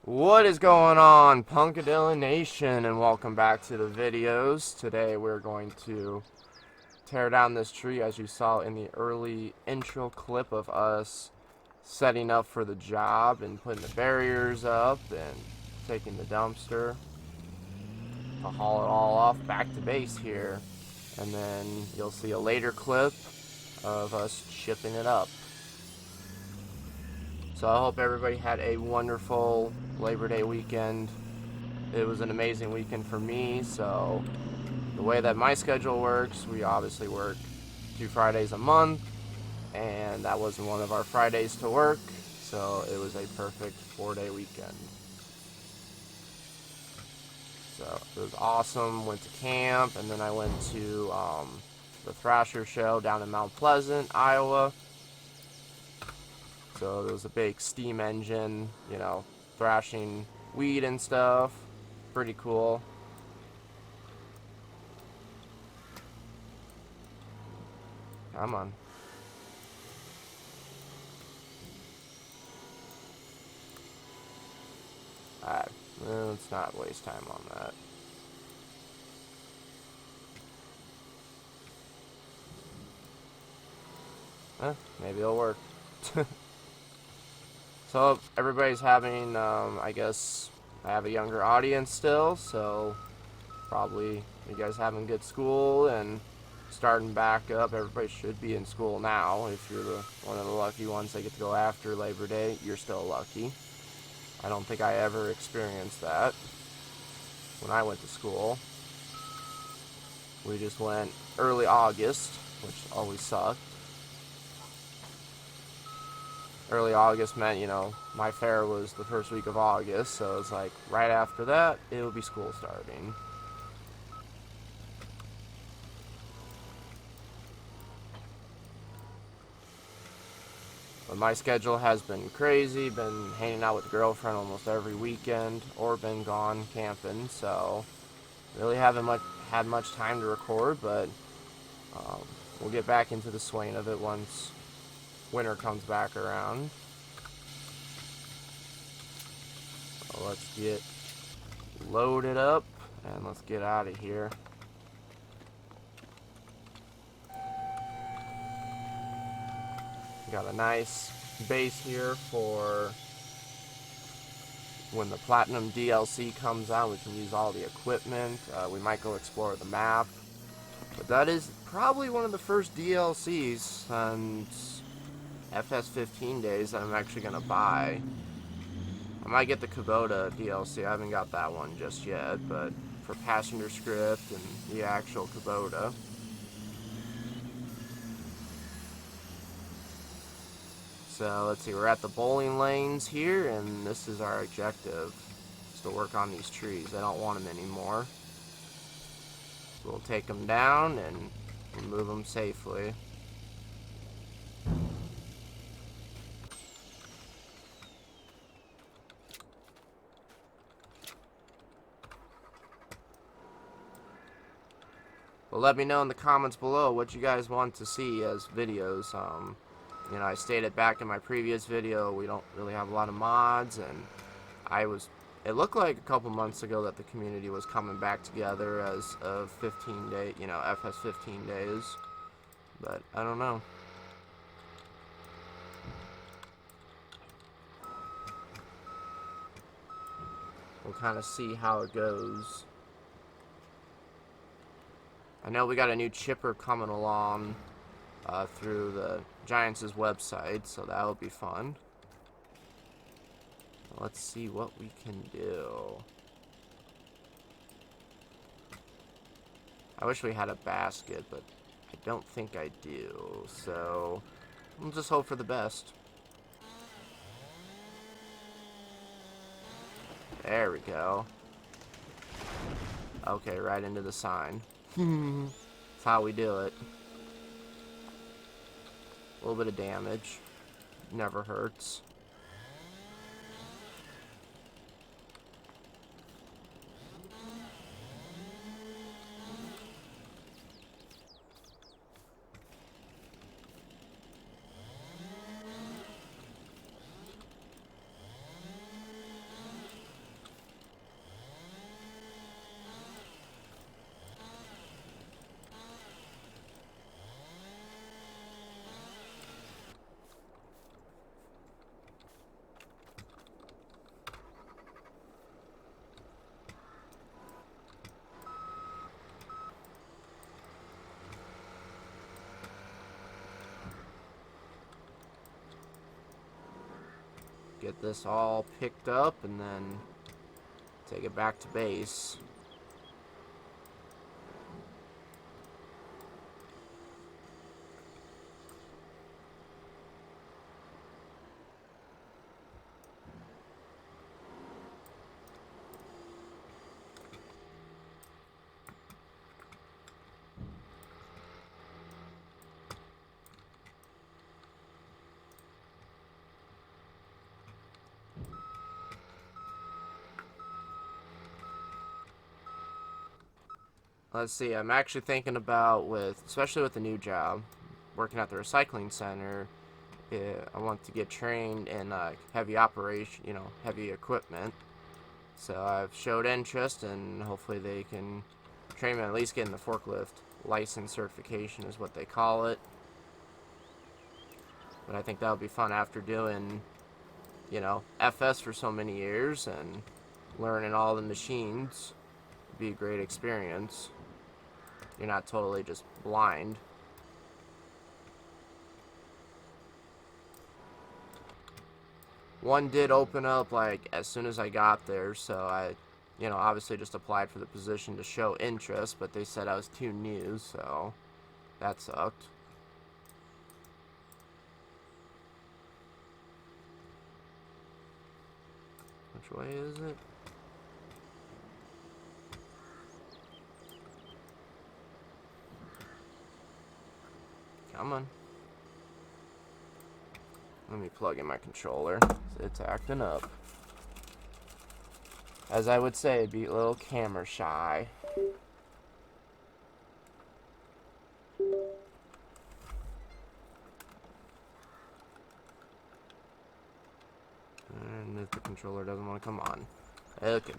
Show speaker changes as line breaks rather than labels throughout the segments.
What is going on, Punkadilla Nation, and welcome back to the videos. Today we're going to tear down this tree, as you saw in the early intro clip of us setting up for the job and putting the barriers up and taking the dumpster to haul it all off back to base here. And then you'll see a later clip of us chipping it up. So I hope everybody had a wonderful Labor Day weekend. It was an amazing weekend for me. So the way that my schedule works, we obviously work 2 Fridays a month, and that wasn't one of our Fridays to work, so it was a perfect 4-day weekend. So it was awesome. Went to camp, and then I went to the Thrasher show down in Mount Pleasant, Iowa. So there was a big steam engine, thrashing weed and stuff. Pretty cool. Come on. Alright, let's not waste time on that. Maybe it'll work. So everybody's having, I guess I have a younger audience still, so probably you guys having good school and starting back up. Everybody should be in school now. If you're one of the lucky ones that get to go after Labor Day, you're still lucky. I don't think I ever experienced that when I went to school. We just went early August, which always sucked. Early August meant, my fair was the first week of August, so it's like right after that, it would be school starting. But my schedule has been crazy, been hanging out with a girlfriend almost every weekend, or been gone camping, so really haven't had much time to record, but we'll get back into the swing of it once winter comes back around. So let's get loaded up and let's get out of here. Got a nice base here for when the Platinum DLC comes out. We can use all the equipment. We might go explore the map. But that is probably one of the first DLCs since Fs22 days that I'm actually going to buy. I might get the Kubota DLC. I haven't got that one just yet, but for passenger script and the actual Kubota. So let's see, we're at the bowling lanes here, and this is our objective, is to work on these trees. I don't want them anymore. So we'll take them down and remove them safely. Well, let me know in the comments below what you guys want to see as videos. I stated back in my previous video, we don't really have a lot of mods, and it looked like a couple months ago that the community was coming back together as of 15 day, FS 15 days, but I don't know. We'll kind of see how it goes. I know we got a new chipper coming along through the Giants' website, so that will be fun. Let's see what we can do. I wish we had a basket, but I don't think I do, so we'll just hope for the best. There we go. Okay, right into the sign. That's how we do it. A little bit of damage. Never hurts. get this all picked up and then take it back to base. Let's see, I'm actually thinking about, especially with the new job, working at the recycling center, I want to get trained in heavy operation, heavy equipment. So I've showed interest, and hopefully they can train me, at least getting the forklift license certification is what they call it. But I think that would be fun after doing, FS for so many years and learning all the machines. It'd be a great experience. You're not totally just blind. One did open up like as soon as I got there, so I, obviously just applied for the position to show interest, but they said I was too new, so that sucked. Which way is it? Come on. Let me plug in my controller. It's acting up. As I would say, be a little camera shy. And if the controller doesn't want to come on. Okay.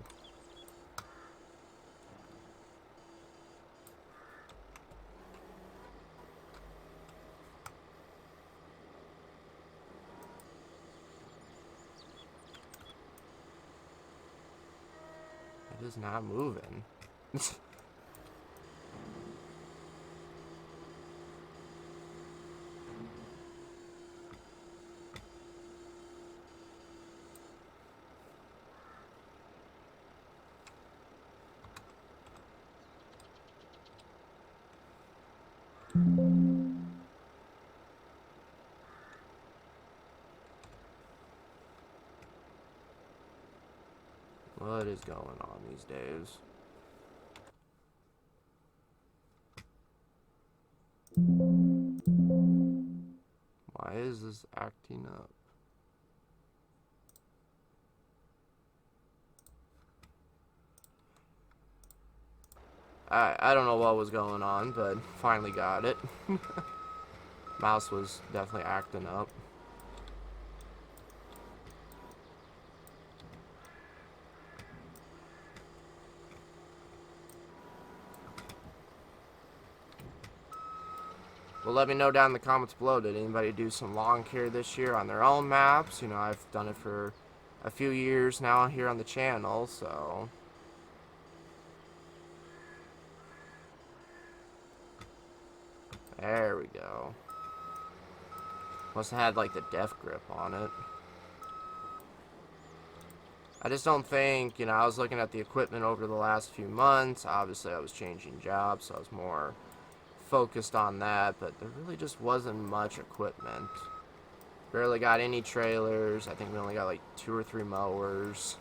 It is not moving. What is going on these days? Why is this acting up? I don't know what was going on, but finally got it. Mouse was definitely acting up. Well, let me know down in the comments below, did anybody do some lawn care this year on their own maps? I've done it for a few years now here on the channel, so... There we go. Must have had, like, the death grip on it. I just don't think, I was looking at the equipment over the last few months. Obviously, I was changing jobs, so I was more focused on that, but there really just wasn't much equipment. Barely got any trailers. I think we only got, like, 2 or 3 mowers.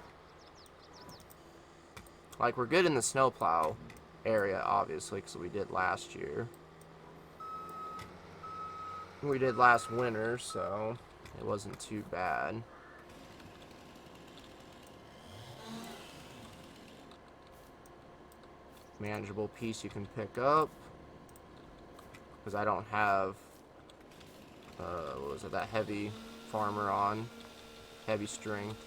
Like, we're good in the snowplow area, obviously, because we did last year. We did last winter, so it wasn't too bad. Manageable piece you can pick up. Because I don't have, what was it, that heavy farmer on. Heavy strength.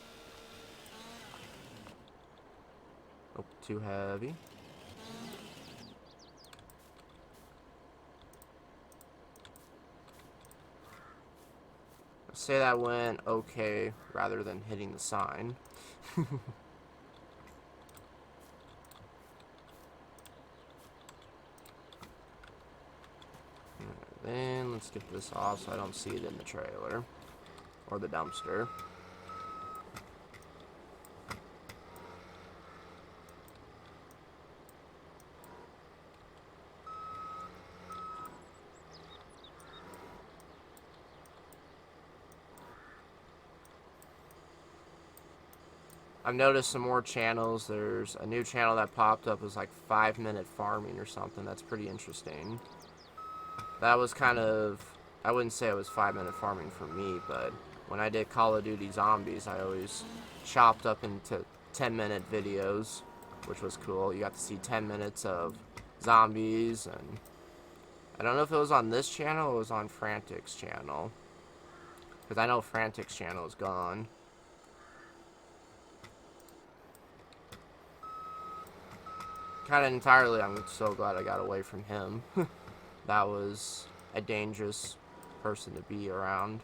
Oh, too heavy. Say that went okay rather than hitting the sign. Then let's get this off so I don't see it in the trailer or the dumpster. I've noticed some more channels. There's a new channel that popped up. It was like 5-minute farming or something. That's pretty interesting. That was kind of, I wouldn't say it was 5-minute farming for me, but when I did Call of Duty Zombies, I always chopped up into 10-minute videos, which was cool. You got to see 10 minutes of zombies, and I don't know if it was on this channel or it was on Frantic's channel, because I know Frantic's channel is gone. Kind of entirely, I'm so glad I got away from him. That was a dangerous person to be around.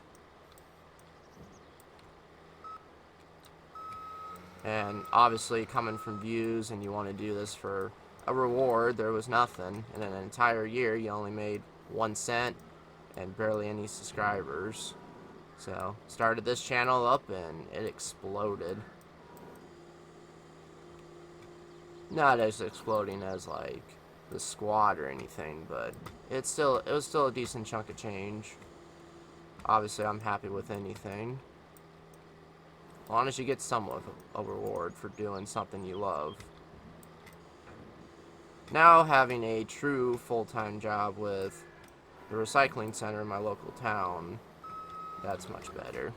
And obviously, coming from views and you want to do this for a reward, there was nothing. In an entire year, you only made 1 cent and barely any subscribers. So, started this channel up and it exploded. Not as exploding as like the squad or anything, but it was still a decent chunk of change. Obviously, I'm happy with anything, as long as you get somewhat of a reward for doing something you love. Now having a true full-time job with the recycling center in my local town, that's much better,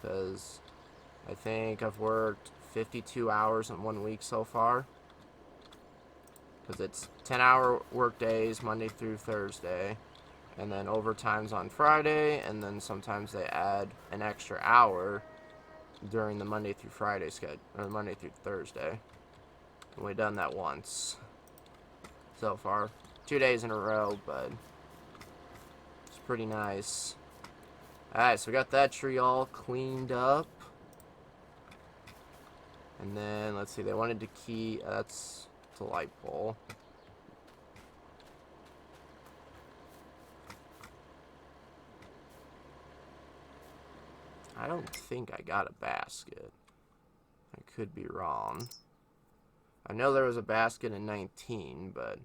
because I think I've worked 52 hours in 1 week so far. Because it's 10-hour work days, Monday through Thursday, and then overtime's on Friday, and then sometimes they add an extra hour during the Monday through Friday schedule, or Monday through Thursday. And we've done that once so far. 2 days in a row, but it's pretty nice. Alright, so we got that tree all cleaned up. And then, let's see, they wanted to key, that's the light pole. I don't think I got a basket. I could be wrong. I know there was a basket in 19, but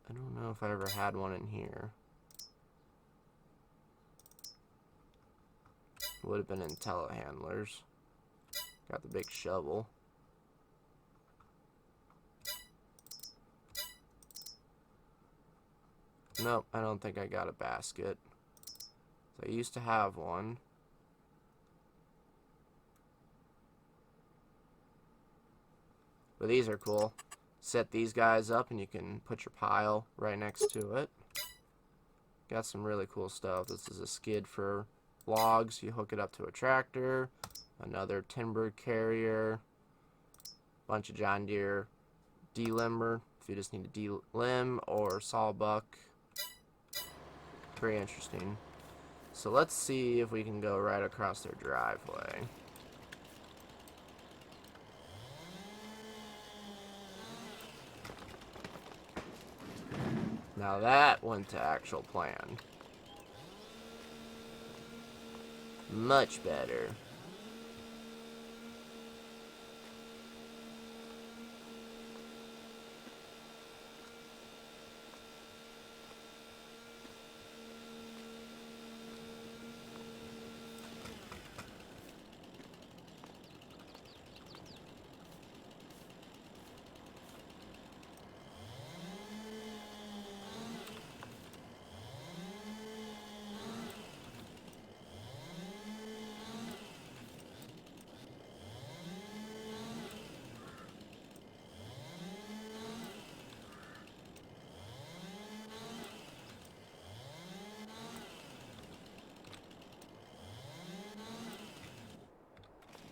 I don't know if I ever had one in here. Would have been in telehandlers. Got the big shovel. Nope, I don't think I got a basket. I used to have one. But these are cool. Set these guys up and you can put your pile right next to it. Got some really cool stuff. This is a skid for logs. You hook it up to a tractor. Another timber carrier. Bunch of John Deere delimber if you just need to delim, or sawbuck. Pretty interesting. So let's see if we can go right across their driveway. Now that went to actual plan. Much better.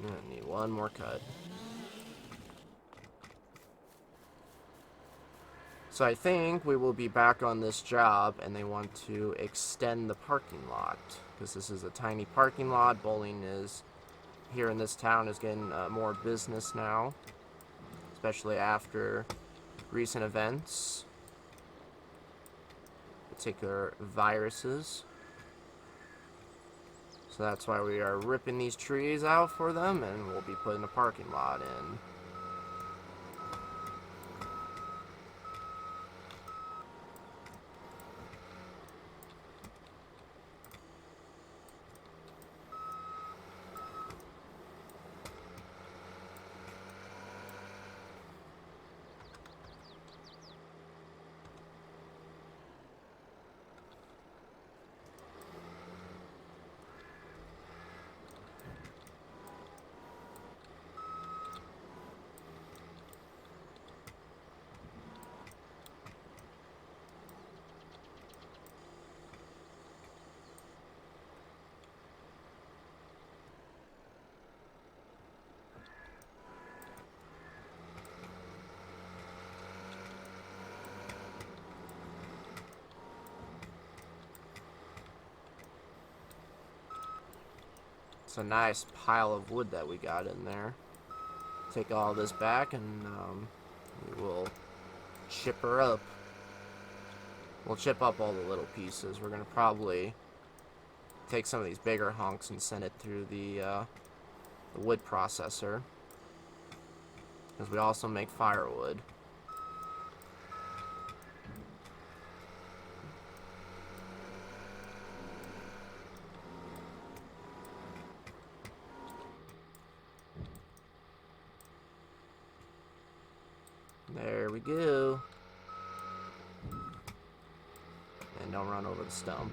I need one more cut. So I think we will be back on this job, and they want to extend the parking lot, because this is a tiny parking lot. Bowling is, here in this town, is getting more business now, especially after recent events, particular viruses. So that's why we are ripping these trees out for them, and we'll be putting a parking lot in. It's a nice pile of wood that we got in there. Take all this back and we will chip her up. We'll chip up all the little pieces. We're gonna probably take some of these bigger hunks and send it through the wood processor, because we also make firewood. There we go. And don't run over the stump.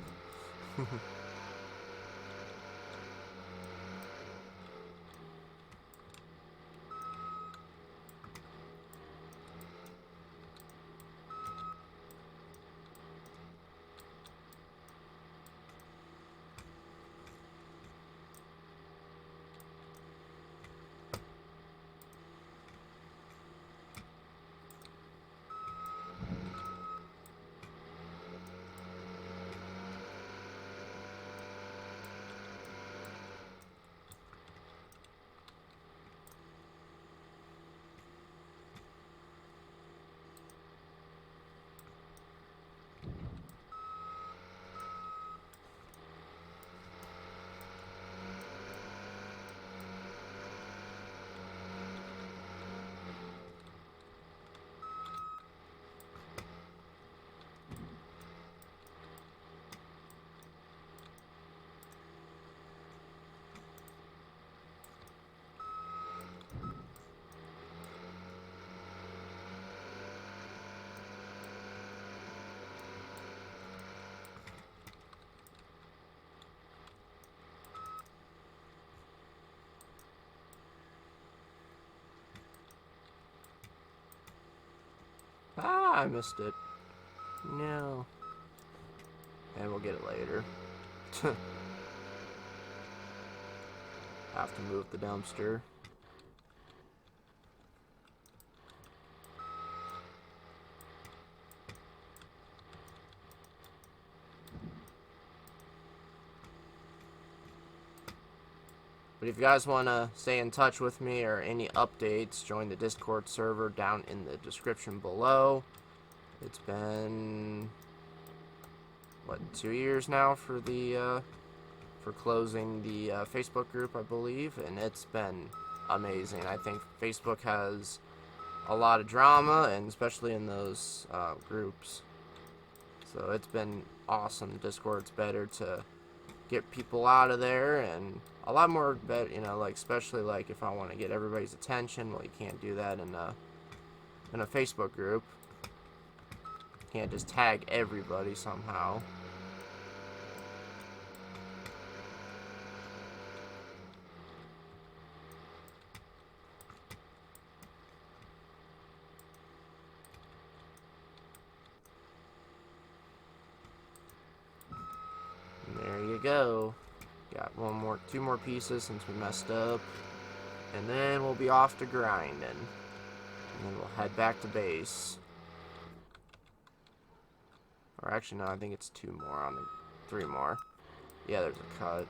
Ah, I missed it. No. And we'll get it later. Have to move the dumpster. But if you guys want to stay in touch with me or any updates, join the Discord server down in the description below. It's been, what, 2 years now for the for closing the Facebook group, I believe, and it's been amazing. I think Facebook has a lot of drama, and especially in those groups. So it's been awesome. Discord's better to get people out of there, and a lot more you know, like, especially like if I want to get everybody's attention, well, you can't do that in a Facebook group. You can't just tag everybody somehow. And there you go. Got two more pieces since we messed up. And then we'll be off to grinding. And then we'll head back to base. Or actually, no, I think it's 2 more on the 3 more. Yeah, there's a cut.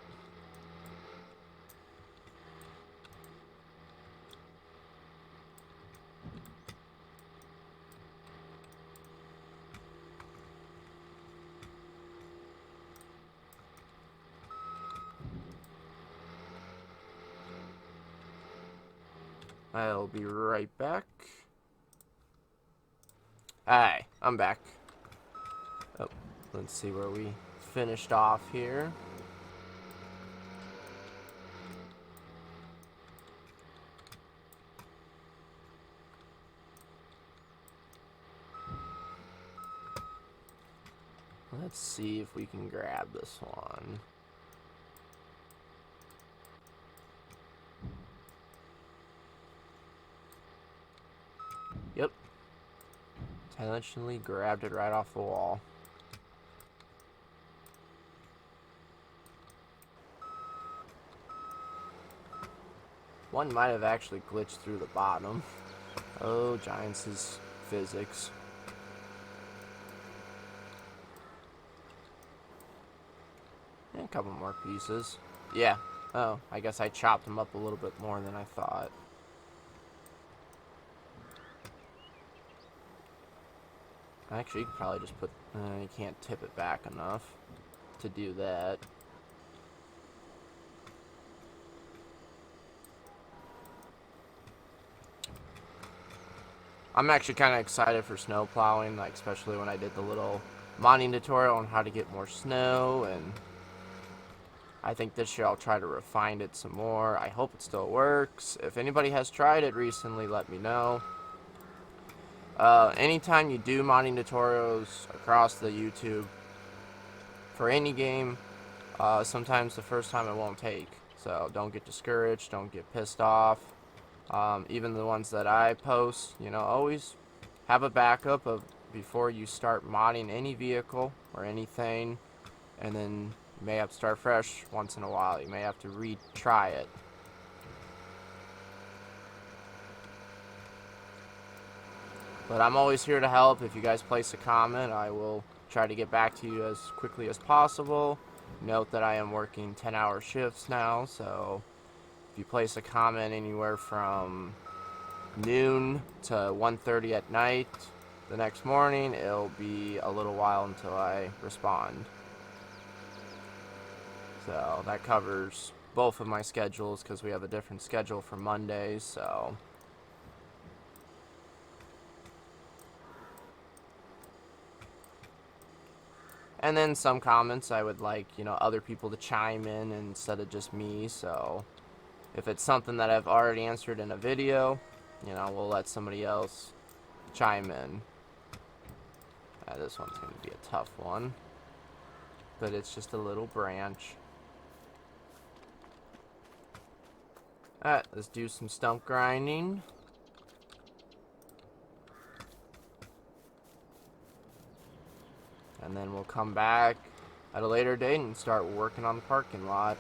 I'll be right back. Hi, I'm back. Oh, let's see where we finished off here. Let's see if we can grab this one. Yep. Intentionally grabbed it right off the wall. One might have actually glitched through the bottom. Oh, Giants' physics. And a couple more pieces. Yeah, Oh, I guess I chopped them up a little bit more than I thought. Actually, you could probably just put... you can't tip it back enough to do that. I'm actually kind of excited for snow plowing, like especially when I did the little modding tutorial on how to get more snow, and I think this year I'll try to refine it some more. I hope it still works. If anybody has tried it recently, let me know. Anytime you do modding tutorials across the YouTube for any game, sometimes the first time it won't take. So don't get discouraged, don't get pissed off. Even the ones that I post, you know, always have a backup of before you start modding any vehicle or anything, and then you may have to start fresh once in a while. You may have to retry it. But I'm always here to help. If you guys place a comment, I will try to get back to you as quickly as possible. Note that I am working 10-hour shifts now, so if you place a comment anywhere from noon to 1:30 at night the next morning, it'll be a little while until I respond. So that covers both of my schedules because we have a different schedule for Mondays, so... And then some comments I would like, you know, other people to chime in instead of just me, so if it's something that I've already answered in a video, you know, we'll let somebody else chime in. This one's going to be a tough one, but it's just a little branch. Alright, let's do some stump grinding. And then we'll come back at a later date and start working on the parking lot.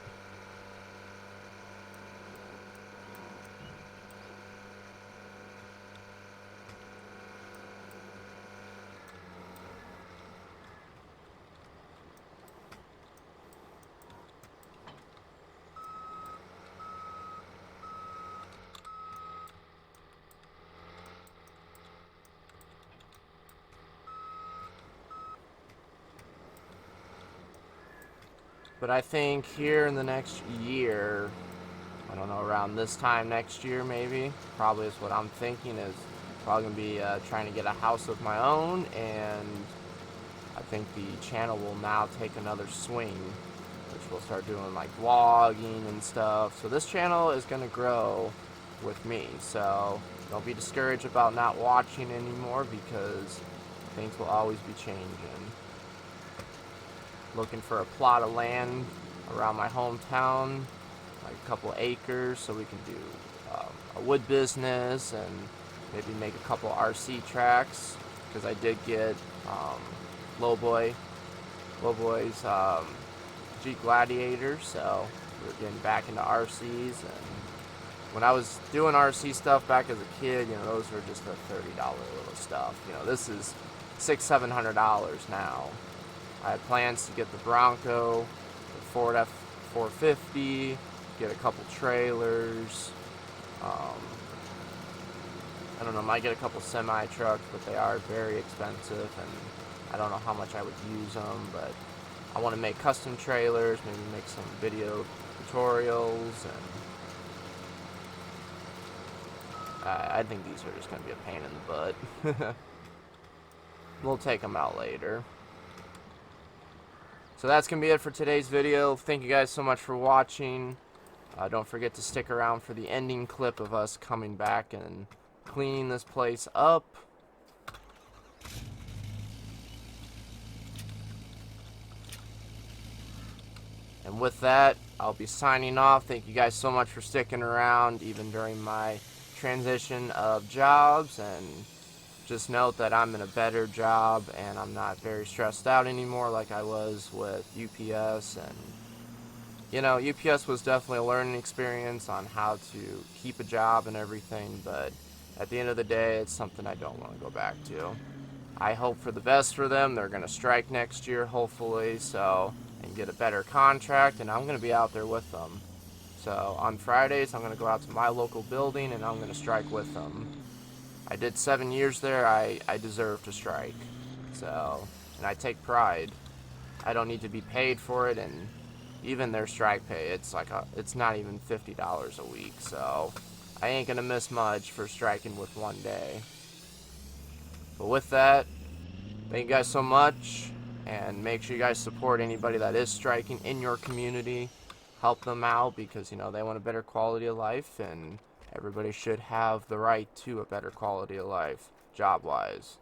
But I think here in the next year, I don't know, around this time next year maybe, probably is what I'm thinking, is probably going to be trying to get a house of my own, and I think the channel will now take another swing, which we'll start doing like vlogging and stuff. So this channel is going to grow with me, so don't be discouraged about not watching anymore, because things will always be changing. Looking for a plot of land around my hometown, like a couple acres, so we can do a wood business and maybe make a couple RC tracks, because I did get Lowboy's Jeep Gladiator, so we're getting back into RCs. And when I was doing RC stuff back as a kid, you know, those were just the $30 little stuff. You know, this is $600-700 now. I had plans to get the Bronco, the Ford F450, get a couple trailers. I don't know, might get a couple semi-trucks, but they are very expensive, and I don't know how much I would use them, but I want to make custom trailers, maybe make some video tutorials, and I think these are just going to be a pain in the butt. We'll take them out later. So that's going to be it for today's video. Thank you guys so much for watching. Don't forget to stick around for the ending clip of us coming back and cleaning this place up. And with that, I'll be signing off. Thank you guys so much for sticking around, even during my transition of jobs, and just note that I'm in a better job and I'm not very stressed out anymore like I was with UPS. And you know, UPS was definitely a learning experience on how to keep a job and everything, but at the end of the day, it's something I don't want to go back to. I hope for the best for them. They're going to strike next year, hopefully, so, and get a better contract, and I'm going to be out there with them. So on Fridays, I'm going to go out to my local building and I'm going to strike with them. I did 7 years there. I deserve to strike. So, and I take pride. I don't need to be paid for it, and even their strike pay, it's not even $50 a week. So I ain't going to miss much for striking with one day. But with that, thank you guys so much, and make sure you guys support anybody that is striking in your community. Help them out because, they want a better quality of life, and everybody should have the right to a better quality of life, job-wise.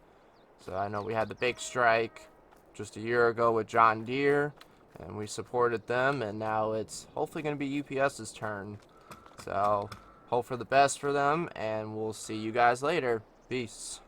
So I know we had the big strike just a year ago with John Deere, and we supported them, and now it's hopefully going to be UPS's turn. So hope for the best for them, and we'll see you guys later. Peace.